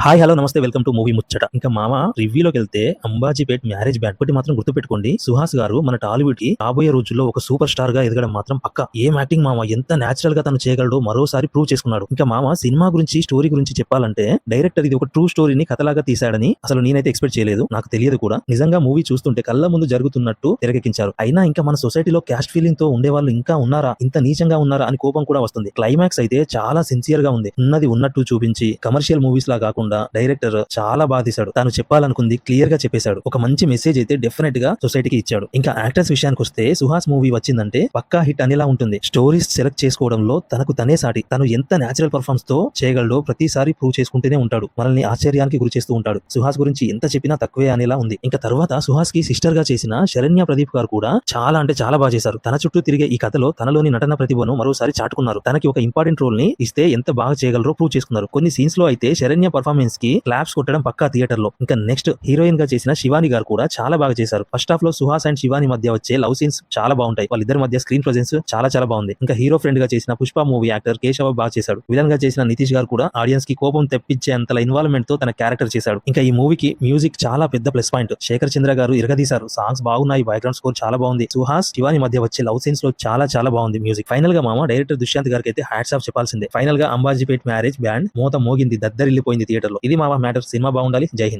Hi hello నమస్తే welcome to movie ముచ్చట. ఇంకా మామ రివ్యూలోకి వెళ్తే అంబాజీపేట్ మ్యారేజ్ బ్యాండ్ ఒకటి మాత్రం గుర్తుపెట్టుకోండి. సుహాస్ గారు మన టాలీవుడ్ కి రాబోయే రోజుల్లో ఒక సూపర్ స్టార్ గా ఎదగడం మాత్రం పక్క. ఏం యాక్టింగ్ మామ, ఎంత నేచురల్ గా తను చేయగలడో మరోసారి ప్రూవ్ చేసుకున్నాడు. ఇంకా మామ సినిమా గురించి స్టోరీ గురించి చెప్పాలంటే డైరెక్టర్ ఇది ఒక ట్రూ స్టోరీని కథలాగా తీశాడని అసలు నేనైతే ఎక్స్పెక్ట్ చేయలేదు. నాకు తెలియదు కూడా. నిజంగా మూవీ చూస్తుంటే కళ్ళ ముందు జరుగుతున్నట్టు తెరకెక్కించారు. అయినా ఇంకా మన సొసైటీలో క్యాస్ట్ ఫీలింగ్ తో ఉండే వాళ్ళు ఇంకా ఉన్నారా, ఇంత నీచంగా ఉన్నారా అని కోపం కూడా వస్తుంది. క్లైమాక్స్ అయితే చాలా సిన్సియర్ గా ఉంది. ఉన్నది ఉన్నట్టు చూపించి కమర్షియల్ మూవీస్ లా కాకుండా డైరెక్టర్ చాలా బాగా తీశాడు. తాను చెప్పాలనుకుంది క్లియర్ గా చెప్పేశాడు. ఒక మంచి మెసేజ్ అయితే డెఫినెట్ గా సొసైటీకి ఇచ్చాడు. ఇంకా యాక్టర్స్ విషయానికి వస్తే సుహాస్ మూవీ వచ్చిందంటే పక్కా హిట్ అనేలా ఉంటుంది. స్టోరీస్ సెలెక్ట్ చేసుకోవడంలో తనకు తనే సాటి. తను ఎంత నేచురల్ పర్ఫార్మెన్స్ తో చేయగలడో ప్రతిసారి ప్రూవ్ చేసుకుంటూనే ఉంటాడు. మనల్ని ఆశ్చర్యానికి గురి చేస్తూ ఉంటాడు. సుహాస్ గురించి ఎంత చెప్పినా తక్కువే అనేలా ఉంది. ఇంకా తర్వాత సుహాస్ కి సిస్టర్ గా చేసిన శరణ్య ప్రదీప్ గారు కూడా చాలా అంటే చాలా బాగా చేశారు. తన చుట్టూ తిరిగే ఈ కథలో తనలోని నటన ప్రతిభను మరోసారి చాటుకున్నారు. తనకి ఒక ఇంపార్టెంట్ రోల్ ని ఇస్తే ఎంత బాగా చేయగలరో ప్రూవ్ చేసుకున్నారు. కొన్ని సీన్స్ లో అయితే శరణ్య పర్ఫార్మెన్స్ కి క్లాప్స్ కొట్టడం పక్కా థియేటర్ లో. ఇంకా నెక్స్ట్ హీరోయిన్ గా చేసిన శివాని గారు కూడా చాలా బాగా చేశారు. ఫస్ట్ హాఫ్ లో సుహాస్ అండ్ శివాని మధ్య వచ్చే లవ్ సీన్స్ చాలా బాగుంటాయి. వాళ్ళిద్దరి మధ్య స్క్రీన్ ప్రెజెన్స్ చాలా చాలా బాగుంది. ఇంకా హీరో ఫ్రెండ్ గా చేసిన పుష్ప మూవీ యాక్టర్ కేశవ బాగా చేశాడు. విలన్ గా చేసిన నితీష్ గారు కూడా ఆడియన్స్ కి కోపం తెప్పించే అంతల ఇన్వాల్వ్మెంట్ తో తన క్యారెక్టర్ చేశాడు. ఇంకా ఈ మూవీకి మ్యూజిక్ చాలా పెద్ద ప్లస్ పాయింట్. శేఖర్ చంద్ర గారు ఇరగదీశారు. సాంగ్స్ బాగున్నాయి. బ్యాక్గ్రౌండ్ స్కోర్ చాలా బాగుంది. సుహాస్ శివాని మధ్య వచ్చే లవ్ సీన్స్ లో చాలా చాలా బాగుంది మ్యూజిక్. ఫైనల్ గా మామ డైరెక్టర్ దుష్యంత్ గారికి అయితే హ్యాట్స్ ఆఫ్ చెప్పాల్సిందే. ఫైనల్ గా అంబాజీపేట్ మ్యారేజ్ బ్యాండ్ మోత మోగింది, దద్దరిల్లిపోయింది థియేటర్ లో. ఇది మామ మ్యాటర్. సినిమా బాగుండాలి. జై హింద్.